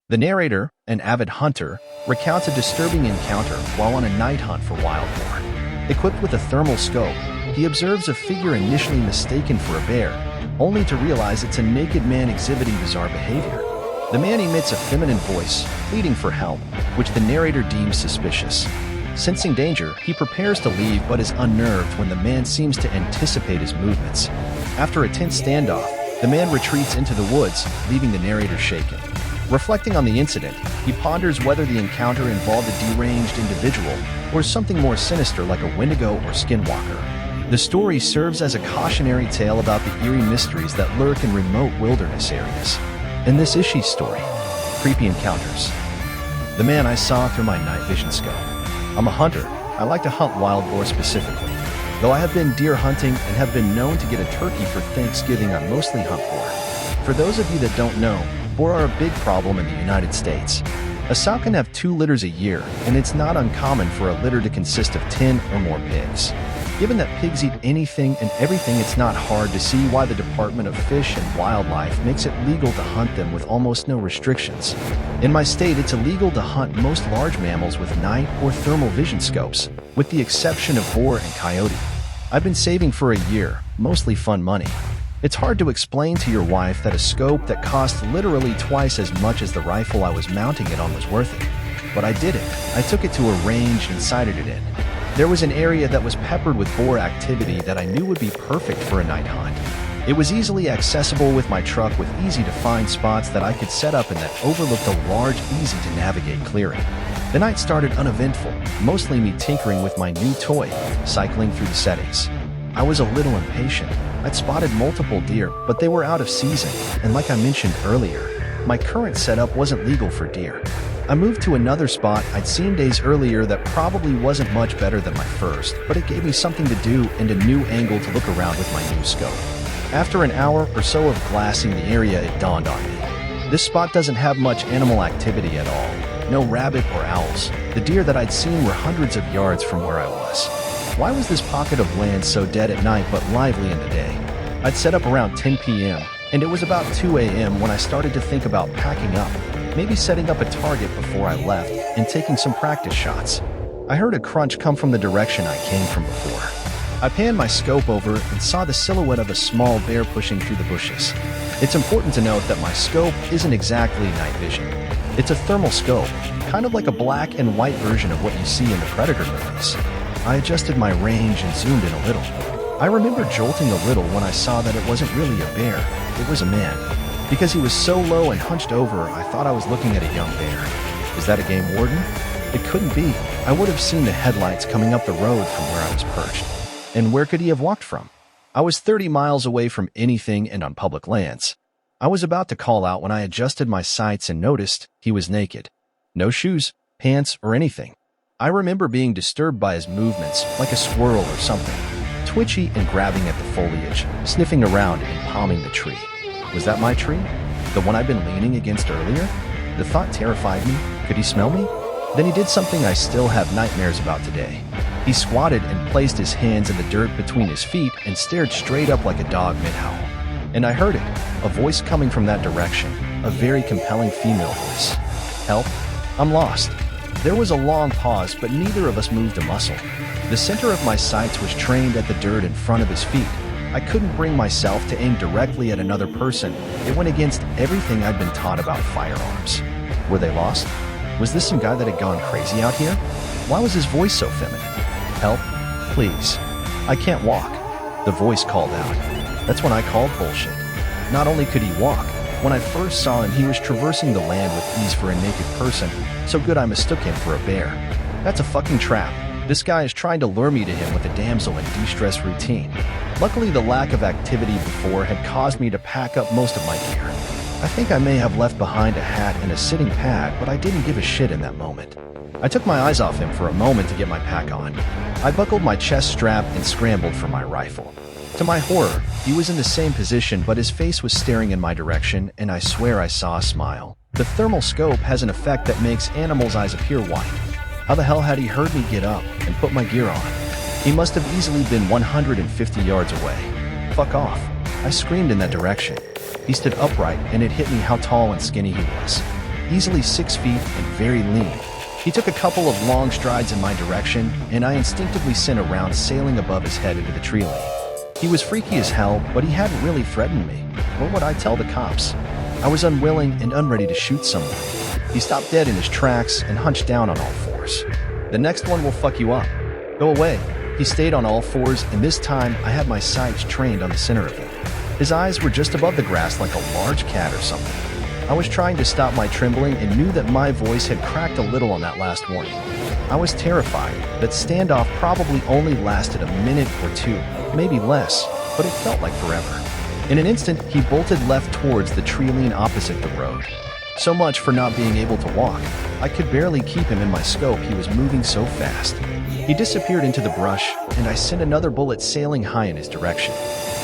The narrator, an avid hunter, recounts a disturbing encounter while on a night hunt for wild boar. Equipped with a thermal scope, he observes a figure initially mistaken for a bear, only to realize it's a naked man exhibiting bizarre behavior. The man emits a feminine voice, pleading for help, which the narrator deems suspicious. Sensing danger, he prepares to leave but is unnerved when the man seems to anticipate his movements. After a tense standoff, the man retreats into the woods, leaving the narrator shaken. Reflecting on the incident, he ponders whether the encounter involved a deranged individual or something more sinister like a Wendigo or skinwalker. The story serves as a cautionary tale about the eerie mysteries that lurk in remote wilderness areas. In this Ishi's story, creepy encounters. The man I saw through my night vision scope. I'm a hunter. I like to hunt wild boar specifically. Though I have been deer hunting and have been known to get a turkey for Thanksgiving, I mostly hunt boar. For those of you that don't know, boar are a big problem in the United States. A sow can have 2 litters a year, and it's not uncommon for a litter to consist of 10 or more pigs. Given that pigs eat anything and everything, it's not hard to see why the Department of Fish and Wildlife makes it legal to hunt them with almost no restrictions. In my state, it's illegal to hunt most large mammals with night or thermal vision scopes, with the exception of boar and coyote. I've been saving for a year, mostly fun money. It's hard to explain to your wife that a scope that cost literally twice as much as the rifle I was mounting it on was worth it. But I did it. I took it to a range and sighted it in. There was an area that was peppered with boar activity that I knew would be perfect for a night hunt. It was easily accessible with my truck with easy-to-find spots that I could set up and that overlooked a large, easy-to-navigate clearing. The night started uneventful, mostly me tinkering with my new toy, cycling through the settings. I was a little impatient. I'd spotted multiple deer, but they were out of season, and like I mentioned earlier, my current setup wasn't legal for deer. I moved to another spot I'd seen days earlier that probably wasn't much better than my first, but it gave me something to do and a new angle to look around with my new scope. After an hour or so of glassing the area, it dawned on me. This spot doesn't have much animal activity at all. No rabbit or owls. The deer that I'd seen were hundreds of yards from where I was. Why was this pocket of land so dead at night but lively in the day? I'd set up around 10 p.m., and it was about 2 a.m. when I started to think about packing up, maybe setting up a target before I left, and taking some practice shots. I heard a crunch come from the direction I came from before. I panned my scope over and saw the silhouette of a small bear pushing through the bushes. It's important to note that my scope isn't exactly night vision. It's a thermal scope, kind of like a black and white version of what you see in the Predator movies. I adjusted my range and zoomed in a little. I remember jolting a little when I saw that it wasn't really a bear, it was a man. Because he was so low and hunched over, I thought I was looking at a young bear. Is that a game warden? It couldn't be. I would have seen the headlights coming up the road from where I was perched. And where could he have walked from? I was 30 miles away from anything and on public lands. I was about to call out when I adjusted my sights and noticed he was naked. No shoes, pants, or anything. I remember being disturbed by his movements, like a squirrel or something. Twitchy and grabbing at the foliage, sniffing around and palming the tree. Was that my tree? The one I'd been leaning against earlier? The thought terrified me. Could he smell me? Then he did something I still have nightmares about today. He squatted and placed his hands in the dirt between his feet and stared straight up like a dog mid-howl. And I heard it, a voice coming from that direction, a very compelling female voice. Help, I'm lost. There was a long pause, but neither of us moved a muscle. The center of my sights was trained at the dirt in front of his feet. I couldn't bring myself to aim directly at another person. It went against everything I'd been taught about firearms. Were they lost? Was this some guy that had gone crazy out here? Why was his voice so feminine? Help, please. I can't walk. The voice called out. That's when I called bullshit. Not only could he walk, when I first saw him, he was traversing the land with ease for a naked person, so good I mistook him for a bear. That's a fucking trap. This guy is trying to lure me to him with a damsel in distress routine. Luckily, the lack of activity before had caused me to pack up most of my gear. I think I may have left behind a hat and a sitting pad, but I didn't give a shit in that moment. I took my eyes off him for a moment to get my pack on. I buckled my chest strap and scrambled for my rifle. To my horror, he was in the same position, but his face was staring in my direction, and I swear I saw a smile. The thermal scope has an effect that makes animals' eyes appear white. How the hell had he heard me get up and put my gear on? He must have easily been 150 yards away. Fuck off. I screamed in that direction. He stood upright, and it hit me how tall and skinny he was. easily 6 feet and very lean. He took a couple of long strides in my direction, and I instinctively sent a round sailing above his head into the tree lane. He was freaky as hell, but he hadn't really threatened me. What would I tell the cops? I was unwilling and unready to shoot someone. He stopped dead in his tracks and hunched down on all fours. The next one will fuck you up. Go away. He stayed on all fours, and this time I had my sights trained on the center of him. His eyes were just above the grass like a large cat or something. I was trying to stop my trembling and knew that my voice had cracked a little on that last warning. I was terrified. That standoff probably only lasted a minute or two, maybe less, but it felt like forever. In an instant, he bolted left towards the tree line opposite the road. So much for not being able to walk. I could barely keep him in my scope, he was moving so fast. He disappeared into the brush, and I sent another bullet sailing high in his direction.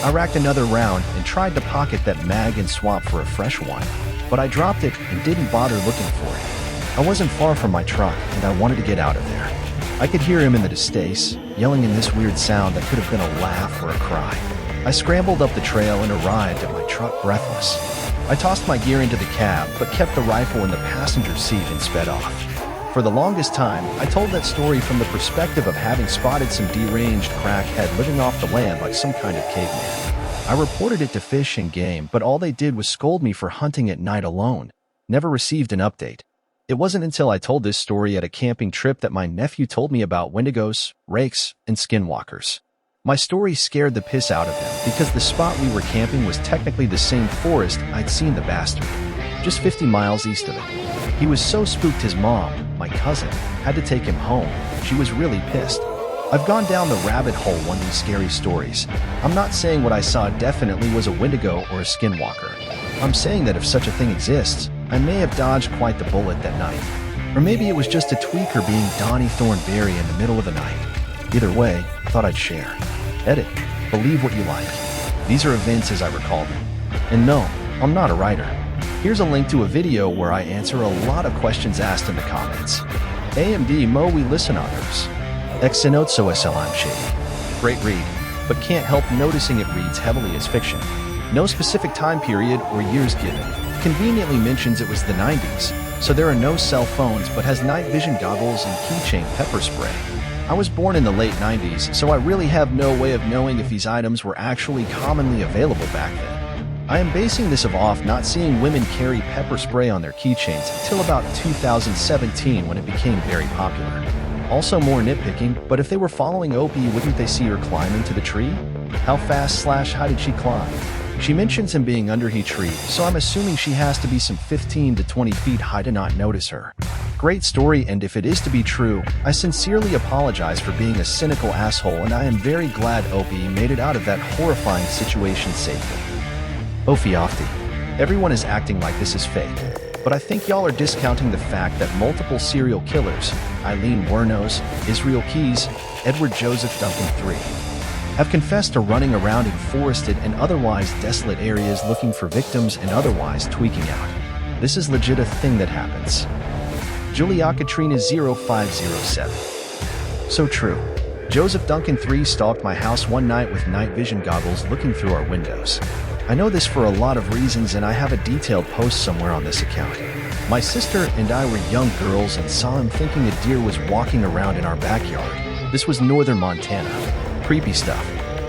I racked another round and tried to pocket that mag and swap for a fresh one, but I dropped it and didn't bother looking for it. I wasn't far from my truck, and I wanted to get out of there. I could hear him in the distance, yelling in this weird sound that could have been a laugh or a cry. I scrambled up the trail and arrived at my truck breathless. I tossed my gear into the cab, but kept the rifle in the passenger seat and sped off. For the longest time, I told that story from the perspective of having spotted some deranged crackhead living off the land like some kind of caveman. I reported it to Fish and Game, but all they did was scold me for hunting at night alone. Never received an update. It wasn't until I told this story at a camping trip that my nephew told me about wendigos, rakes, and skinwalkers. My story scared the piss out of him because the spot we were camping was technically the same forest I'd seen the bastard, just 50 miles east of it. He was so spooked his mom, my cousin, had to take him home. She was really pissed. I've gone down the rabbit hole one of these scary stories. I'm not saying what I saw definitely was a wendigo or a skinwalker. I'm saying that if such a thing exists, I may have dodged quite the bullet that night. Or maybe it was just a tweaker being Donnie Thornberry in the middle of the night. Either way, I thought I'd share. Edit. Believe what you like. These are events as I recall them. And no, I'm not a writer. Here's a link to a video where I answer a lot of questions asked in the comments. AMD Mo we listeners. Exenotso SLM shady. Great read, but can't help noticing it reads heavily as fiction. No specific time period or years given. Conveniently mentions it was the 90s, so there are no cell phones but has night vision goggles and keychain pepper spray. I was born in the late 90s, so I really have no way of knowing if these items were actually commonly available back then. I am basing this off not seeing women carry pepper spray on their keychains until about 2017 when it became very popular. Also more nitpicking, but if they were following Opie, wouldn't they see her climbing to the tree? How fast / how did she climb? She mentions him being under he tree, so I'm assuming she has to be some 15 to 20 feet high to not notice her. Great story, and if it is to be true, I sincerely apologize for being a cynical asshole, and I am very glad Opie made it out of that horrifying situation safely. Ophiofti. Everyone is acting like this is fake, but I think y'all are discounting the fact that multiple serial killers, Eileen Wuornos, Israel Keys, Edward Joseph Duncan III, have confessed to running around in forested and otherwise desolate areas looking for victims and otherwise tweaking out. This is legit a thing that happens. Julia Katrina 0507. So true. Joseph Duncan III stalked my house one night with night vision goggles looking through our windows. I know this for a lot of reasons, and I have a detailed post somewhere on this account. My sister and I were young girls and saw him thinking a deer was walking around in our backyard. This was northern Montana. Creepy stuff.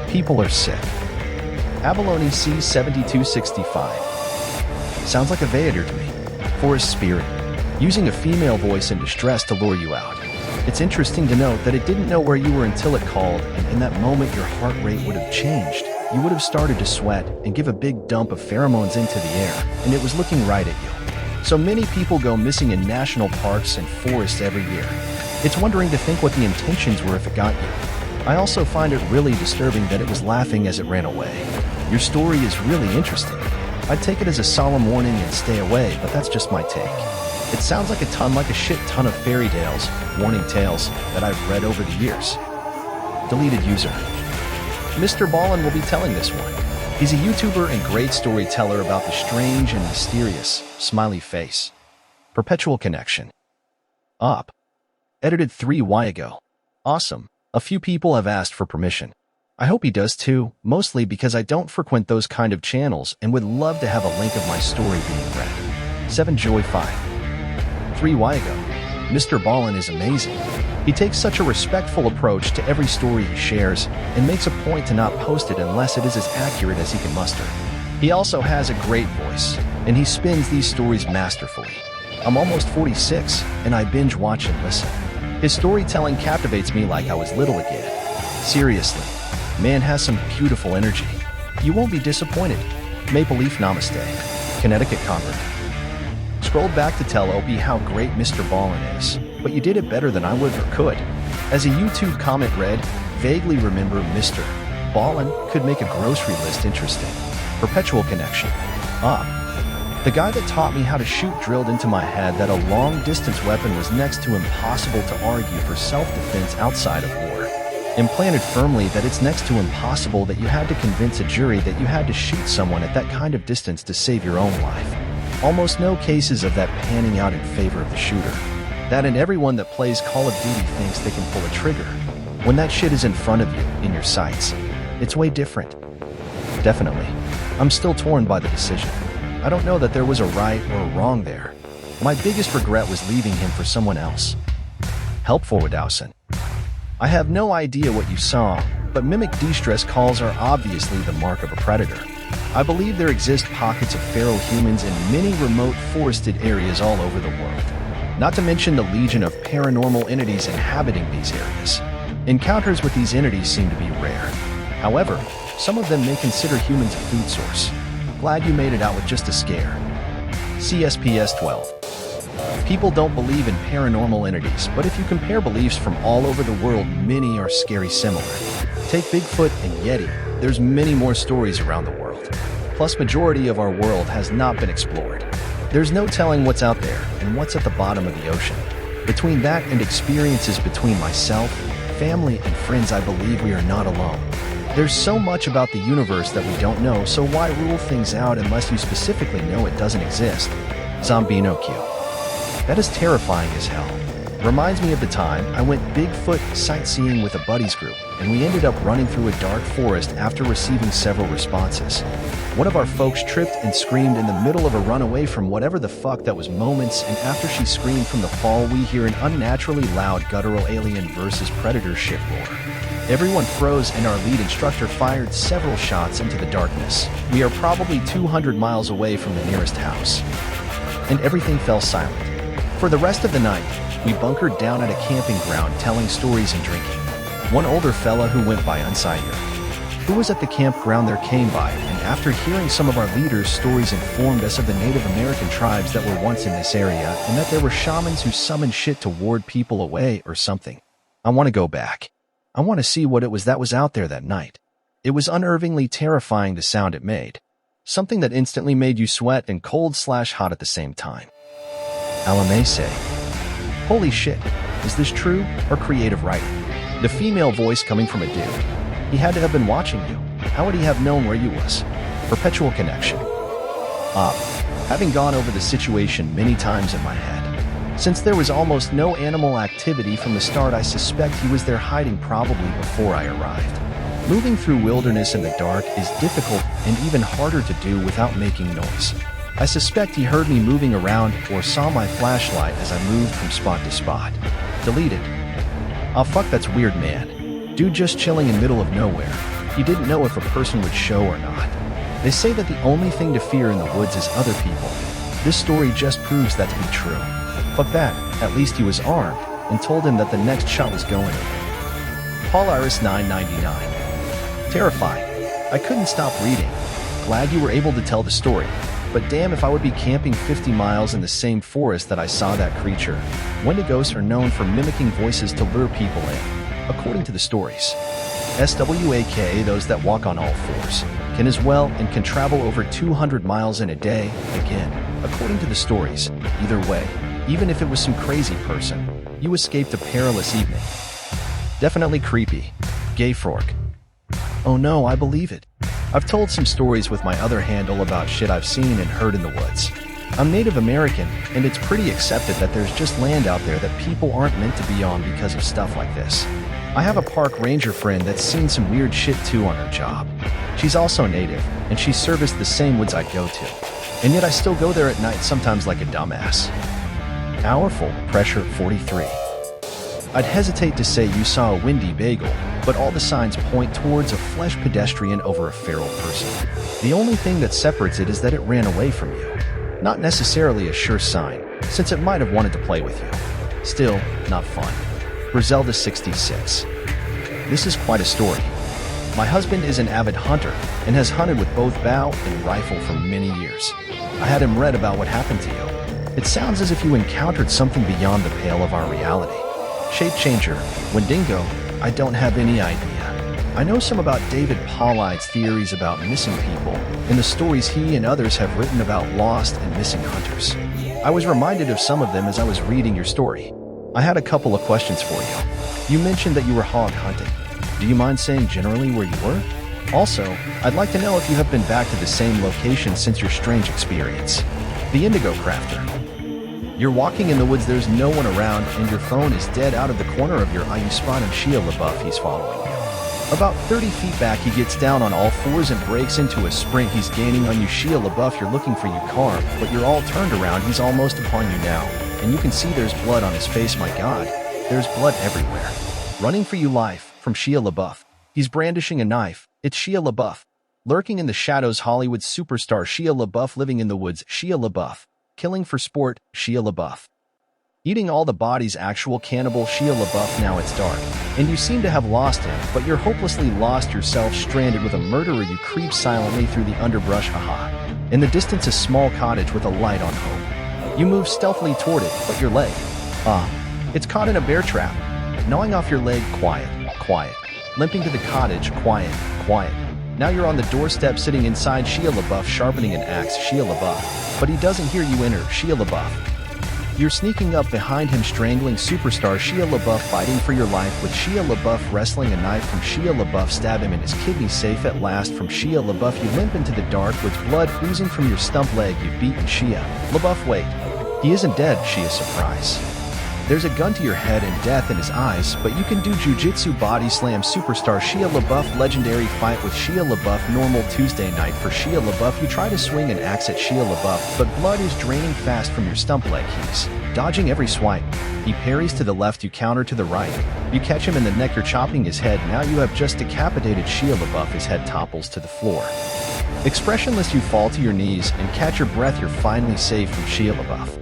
People are sick. Abalone C7265. Sounds like a Vader to me. Forest spirit. Using a female voice in distress to lure you out. It's interesting to note that it didn't know where you were until it called, and in that moment your heart rate would have changed. You would have started to sweat and give a big dump of pheromones into the air, and it was looking right at you. So many people go missing in national parks and forests every year. It's wondering to think what the intentions were if it got you. I also find it really disturbing that it was laughing as it ran away. Your story is really interesting. I'd take it as a solemn warning and stay away, but that's just my take. It sounds like a shit ton of fairy tales, warning tales, that I've read over the years. Deleted user. Mr. Ballin will be telling this one. He's a YouTuber and great storyteller about the strange and mysterious, smiley face. Perpetual connection. Up. Edited 3 ago. Awesome. A few people have asked for permission. I hope he does too, mostly because I don't frequent those kind of channels and would love to have a link of my story being read. 7 Joy 5. 3 Waigo. Mr. Ballin is amazing. He takes such a respectful approach to every story he shares and makes a point to not post it unless it is as accurate as he can muster. He also has a great voice, and he spins these stories masterfully. I'm almost 46, and I binge watch and listen. His storytelling captivates me like I was little again. Seriously, man has some beautiful energy. You won't be disappointed. Maple Leaf Namaste. Connecticut Convert. Scrolled back to tell Opie how great Mr. Ballin is, but you did it better than I would or could. As a YouTube comment read, vaguely remember Mr. Ballin could make a grocery list interesting. Perpetual connection. The guy that taught me how to shoot drilled into my head that a long-distance weapon was next to impossible to argue for self-defense outside of war. Implanted firmly that it's next to impossible that you had to convince a jury that you had to shoot someone at that kind of distance to save your own life. Almost no cases of that panning out in favor of the shooter. That and everyone that plays Call of Duty thinks they can pull a trigger. When that shit is in front of you, in your sights, it's way different. Definitely. I'm still torn by the decision. I don't know that there was a right or a wrong there. My biggest regret was leaving him for someone else. Helpful with Dowson. I have no idea what you saw, but mimic distress calls are obviously the mark of a predator. I believe there exist pockets of feral humans in many remote forested areas all over the world. Not to mention the legion of paranormal entities inhabiting these areas. Encounters with these entities seem to be rare. However, some of them may consider humans a food source. Glad you made it out with just a scare. CSPS 12. People don't believe in paranormal entities, but if you compare beliefs from all over the world, many are scary similar. Take Bigfoot and Yeti, there's many more stories around the world. Plus, majority of our world has not been explored. There's no telling what's out there and what's at the bottom of the ocean. Between that and experiences between myself, family, and friends, I believe we are not alone. There's so much about the universe that we don't know, so why rule things out unless you specifically know it doesn't exist? Zombino Q. That is terrifying as hell. Reminds me of the time I went Bigfoot sightseeing with a buddies group, and we ended up running through a dark forest after receiving several responses. One of our folks tripped and screamed in the middle of a run away from whatever the fuck that was moments, and after she screamed from the fall, we hear an unnaturally loud guttural alien versus predator shit roar. Everyone froze and our lead instructor fired several shots into the darkness. We are probably 200 miles away from the nearest house. And everything fell silent. For the rest of the night, we bunkered down at a camping ground telling stories and drinking. One older fella who went by Unsigned, who was at the campground there, came by, and after hearing some of our leaders' stories, informed us of the Native American tribes that were once in this area and that there were shamans who summoned shit to ward people away or something. I want to go back. I want to see what it was that was out there that night. It was unnervingly terrifying, the sound it made. Something that instantly made you sweat and cold/hot at the same time. Alame say, "Holy shit, is this true or creative writing?" The female voice coming from a dude. He had to have been watching you. How would he have known where you was? Perpetual connection. Having gone over the situation many times in my head. Since there was almost no animal activity from the start, I suspect he was there hiding probably before I arrived. Moving through wilderness in the dark is difficult and even harder to do without making noise. I suspect he heard me moving around or saw my flashlight as I moved from spot to spot. Deleted. Oh fuck, that's weird, man. Dude just chilling in middle of nowhere. He didn't know if a person would show or not. They say that the only thing to fear in the woods is other people. This story just proves that to be true. Fuck that, at least he was armed, and told him that the next shot was going in. Paul Iris 999. Terrifying. I couldn't stop reading. Glad you were able to tell the story, but damn if I would be camping 50 miles in the same forest that I saw that creature. Wendigos are known for mimicking voices to lure people in, according to the stories. SWAK, those that walk on all fours, can as well and can travel over 200 miles in a day, again, according to the stories. Either way, even if it was some crazy person, you escaped a perilous evening. Definitely creepy. Gay Fork. Oh no, I believe it. I've told some stories with my other handle about shit I've seen and heard in the woods. I'm Native American, and it's pretty accepted that there's just land out there that people aren't meant to be on because of stuff like this. I have a park ranger friend that's seen some weird shit too on her job. She's also Native, and she's serviced the same woods I go to. And yet I still go there at night sometimes like a dumbass. Powerful pressure 43. I'd hesitate to say you saw a windy bagel, but all the signs point towards a flesh pedestrian over a feral person. The only thing that separates it is that it ran away from you. Not necessarily a sure sign, since it might have wanted to play with you. Still, not fun. Griselda 66. This is quite a story. My husband is an avid hunter and has hunted with both bow and rifle for many years. I had him read about what happened to you. It sounds as if you encountered something beyond the pale of our reality. Shape changer, Wendigo, I don't have any idea. I know some about David Pollard's theories about missing people and the stories he and others have written about lost and missing hunters. I was reminded of some of them as I was reading your story. I had a couple of questions for you. You mentioned that you were hog hunting. Do you mind saying generally where you were? Also, I'd like to know if you have been back to the same location since your strange experience. The Indigo Crafter. You're walking in the woods, there's no one around, and your phone is dead out of the corner of your eye. You spot Shia LaBeouf, he's following you. About 30 feet back, he gets down on all fours and breaks into a sprint. He's gaining on you. Shia LaBeouf, you're looking for your car, but you're all turned around. He's almost upon you now, and you can see there's blood on his face. My God, there's blood everywhere. Running for your life from Shia LaBeouf. He's brandishing a knife. It's Shia LaBeouf. Lurking in the shadows, Hollywood superstar Shia LaBeouf. Living in the woods, Shia LaBeouf. Killing for sport, Shia LaBeouf. Eating all the bodies, actual cannibal Shia LaBeouf. Now it's dark, and you seem to have lost him, but you're hopelessly lost yourself, stranded with a murderer. You creep silently through the underbrush. Haha. In the distance, a small cottage with a light on hope. You move stealthily toward it, but your leg, it's caught in a bear trap. Gnawing off your leg. Quiet, quiet. Limping to the cottage. Quiet, quiet. Now you're on the doorstep, sitting inside Shia LaBeouf, sharpening an axe. Shia LaBeouf. But he doesn't hear you enter. Shia LaBeouf. You're sneaking up behind him, strangling superstar Shia LaBeouf, fighting for your life with Shia LaBeouf, wrestling a knife from Shia LaBeouf. Stab him in his kidney. Safe at last from Shia LaBeouf. You limp into the dark with blood oozing from your stump leg. You've beaten Shia LaBeouf. Wait, he isn't dead. Shia surprise. There's a gun to your head and death in his eyes, but you can do jujitsu. Body slam superstar Shia LaBeouf. Legendary fight with Shia LaBeouf. Normal Tuesday night for Shia LaBeouf. You try to swing an axe at Shia LaBeouf, but blood is draining fast from your stump leg. He's dodging every swipe. He parries to the left, you counter to the right. You catch him in the neck, you're chopping his head. Now you have just decapitated Shia LaBeouf. His head topples to the floor. Expressionless, you fall to your knees and catch your breath. You're finally safe from Shia LaBeouf.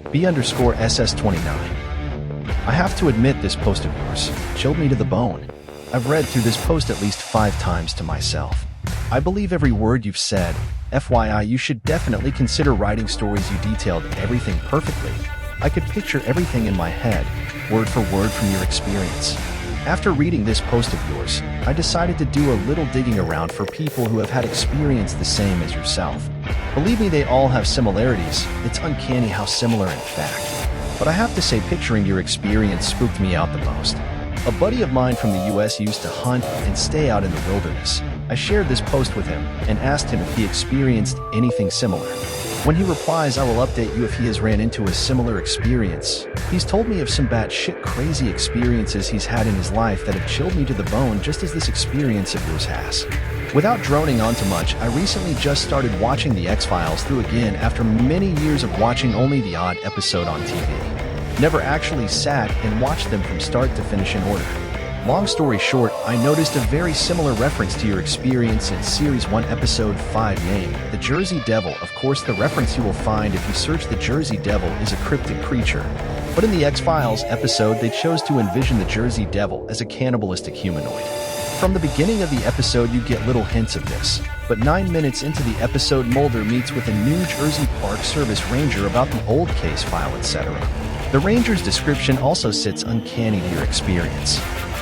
B_SS29. I have to admit, this post of yours chilled me to the bone. I've read through this post at least 5 times to myself. I believe every word you've said. FYI, you should definitely consider writing stories. You detailed everything perfectly. I could picture everything in my head, word for word from your experience. After reading this post of yours, I decided to do a little digging around for people who have had experience the same as yourself. Believe me, they all have similarities. It's uncanny how similar, in fact. But I have to say, picturing your experience spooked me out the most. A buddy of mine from the US used to hunt and stay out in the wilderness. I shared this post with him and asked him if he experienced anything similar. When he replies, I will update you if he has ran into a similar experience. He's told me of some batshit crazy experiences he's had in his life that have chilled me to the bone, just as this experience of yours has. Without droning on too much, I recently just started watching the X-Files through again after many years of watching only the odd episode on TV. Never actually sat and watched them from start to finish in order. Long story short, I noticed a very similar reference to your experience in Series 1, Episode 5, named The Jersey Devil. Of course, the reference you will find if you search The Jersey Devil is a cryptid creature. But in the X-Files episode, they chose to envision the Jersey Devil as a cannibalistic humanoid. From the beginning of the episode, you get little hints of this. But 9 minutes into the episode, Mulder meets with a New Jersey Park Service ranger about the old case file, etc. The ranger's description also sits uncanny to your experience.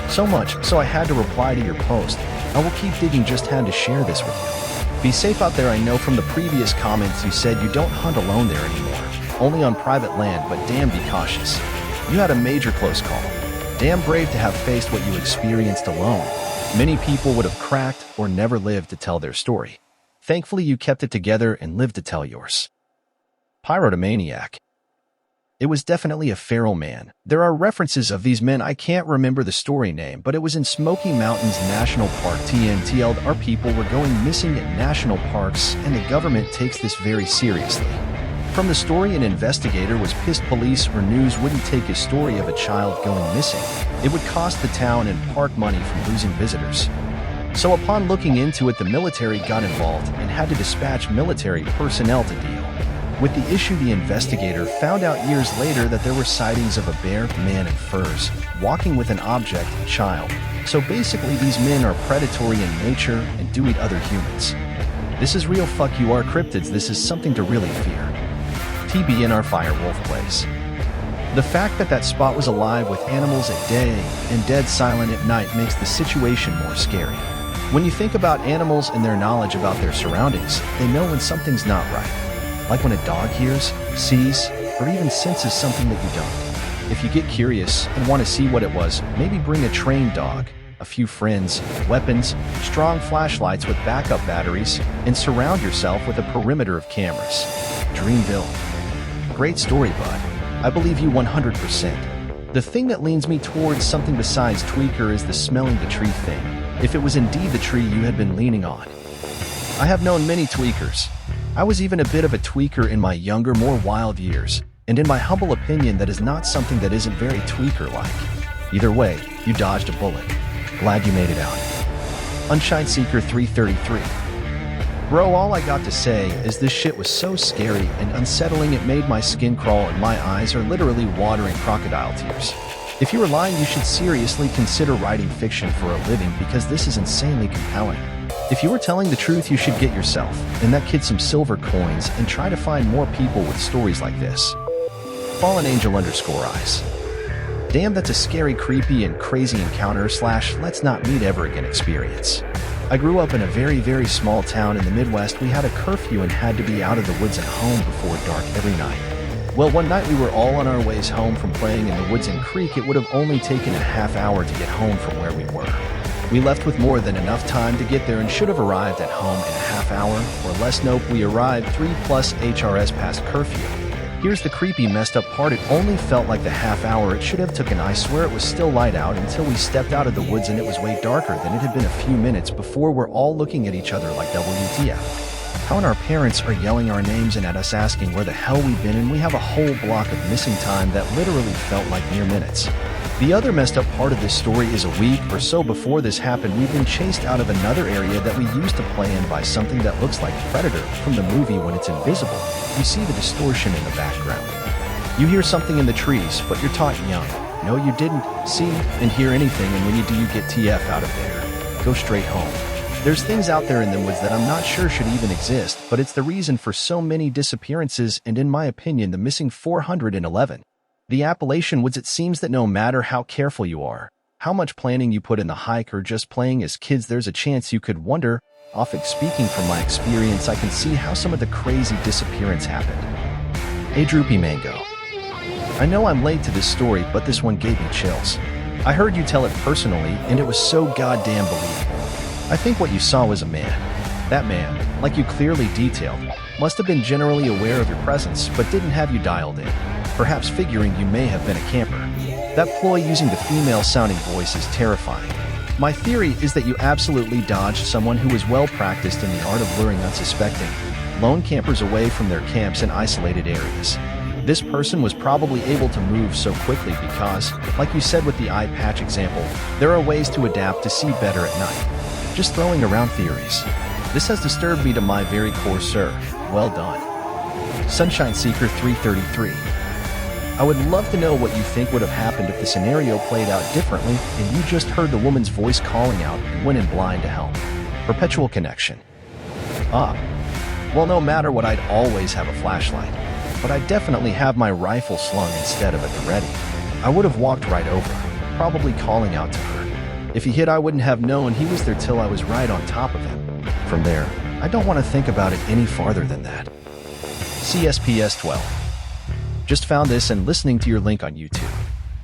So much so I had to reply to your post. I will keep digging, just had to share this with you. Be safe out there. I know from the previous comments you said you don't hunt alone there anymore, only on private land, but damn, be cautious. You had a major close call. Damn brave to have faced what you experienced alone. Many people would have cracked or never lived to tell their story. Thankfully, you kept it together and lived to tell yours. Pyrotomaniac. It was definitely a feral man. There are references of these men. I can't remember the story name, but it was in Smoky Mountains National Park. TNTL'd, our people were going missing at national parks, and the government takes this very seriously. From the story, an investigator was pissed police or news wouldn't take his story of a child going missing. It would cost the town and park money from losing visitors. So upon looking into it, the military got involved and had to dispatch military personnel to deal with the issue. The investigator found out years later that there were sightings of a bear, man in furs, walking with an object, child. So basically these men are predatory in nature and do eat other humans. This is real. Fuck you are cryptids. This is something to really fear. TB in our firewolf place. The fact that that spot was alive with animals at day and dead silent at night makes the situation more scary. When you think about animals and their knowledge about their surroundings, they know when something's not right. Like when a dog hears, sees, or even senses something that you don't. If you get curious and want to see what it was, maybe bring a trained dog, a few friends, weapons, strong flashlights with backup batteries, and surround yourself with a perimeter of cameras. Dreamville. Great story, bud. I believe you 100%. The thing that leans me towards something besides tweaker is the smelling the tree thing. If it was indeed the tree you had been leaning on. I have known many tweakers. I was even a bit of a tweaker in my younger, more wild years, and in my humble opinion, that is not something that isn't very tweaker-like. Either way, you dodged a bullet. Glad you made it out. Unshine Seeker 333. Bro, all I got to say is this shit was so scary and unsettling it made my skin crawl and my eyes are literally watering crocodile tears. If you are lying, you should seriously consider writing fiction for a living because this is insanely compelling. If you were telling the truth, you should get yourself and that kid some silver coins and try to find more people with stories like this. Fallen Angel _eyes. Damn, that's a scary, creepy, and crazy encounter / let's not meet ever again experience. I grew up in a very, very small town in the Midwest. We had a curfew and had to be out of the woods and home before dark every night. Well, one night we were all on our ways home from playing in the woods and creek. It would have only taken a half hour to get home from where we were. We left with more than enough time to get there and should have arrived at home in a half hour or less. Nope, we arrived 3+ HRS past curfew. Here's the creepy messed up part. It only felt like the half hour it should have taken. I swear it was still light out until we stepped out of the woods and it was way darker than it had been a few minutes before. We're all looking at each other like WTF. How and our parents are yelling our names and at us asking where the hell we've been, and we have a whole block of missing time that literally felt like mere minutes. The other messed up part of this story is a week or so before this happened, we've been chased out of another area that we used to play in by something that looks like Predator from the movie when it's invisible. You see the distortion in the background. You hear something in the trees, but you're taught young. No, you didn't see and hear anything, and when you do, you get TF out of there. Go straight home. There's things out there in the woods that I'm not sure should even exist, but it's the reason for so many disappearances and, in my opinion, the missing 411. The Appalachian Woods. It seems that no matter how careful you are, how much planning you put in the hike, or just playing as kids, there's a chance you could wander off. Speaking from my experience, I can see how some of the crazy disappearance happened. A Droopy Mango. I know I'm late to this story, but this one gave me chills. I heard you tell it personally, and it was so goddamn believable. I think what you saw was a man. That man, like you clearly detailed, must have been generally aware of your presence, but didn't have you dialed in. Perhaps figuring you may have been a camper. That ploy using the female-sounding voice is terrifying. My theory is that you absolutely dodged someone who was well-practiced in the art of luring unsuspecting lone campers away from their camps in isolated areas. This person was probably able to move so quickly because, like you said with the eye patch example, there are ways to adapt to see better at night. Just throwing around theories. This has disturbed me to my very core, sir. Well done. Sunshine Seeker 333. I would love to know what you think would have happened if the scenario played out differently and you just heard the woman's voice calling out and went in blind to help. Perpetual connection. Well, no matter what, I'd always have a flashlight, but I definitely have my rifle slung instead of at the ready. I would have walked right over, probably calling out to her. If he hit, I wouldn't have known he was there till I was right on top of him. From there, I don't want to think about it any farther than that. CSPS 12. Just found this and listening to your link on YouTube.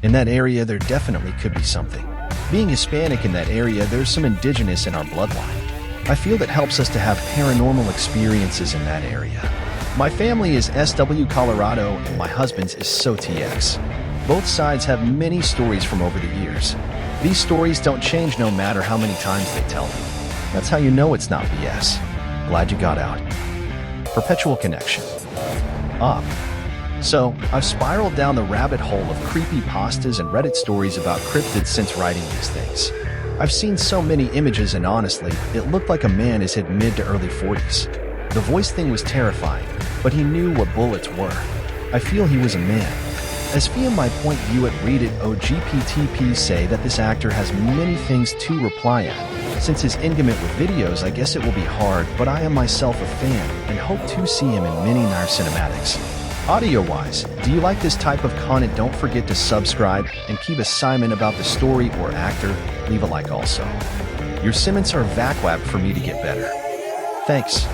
In that area, there definitely could be something. Being Hispanic in that area, there's some indigenous in our bloodline. I feel that helps us to have paranormal experiences in that area. My family is SW Colorado and my husband's is SoTX. Both sides have many stories from over the years. These stories don't change no matter how many times they tell them. That's how you know it's not BS. Glad you got out. Perpetual connection. up. So, I've spiraled down the rabbit hole of creepy pastas and Reddit stories about cryptids since writing these things. I've seen so many images and honestly, it looked like a man is his mid to early 40s. The voice thing was terrifying, but he knew what bullets were. I feel he was a man. As via my point view at Reddit OGPTP say that this actor has many things to reply at. Since his engagement with videos, I guess it will be hard, but I am myself a fan and hope to see him in many Nair cinematics. Audio-wise, do you like this type of content? Don't forget to subscribe and keep a Simon about the story or actor. Leave a like also. Your Simmons are vacuum for me to get better. Thanks.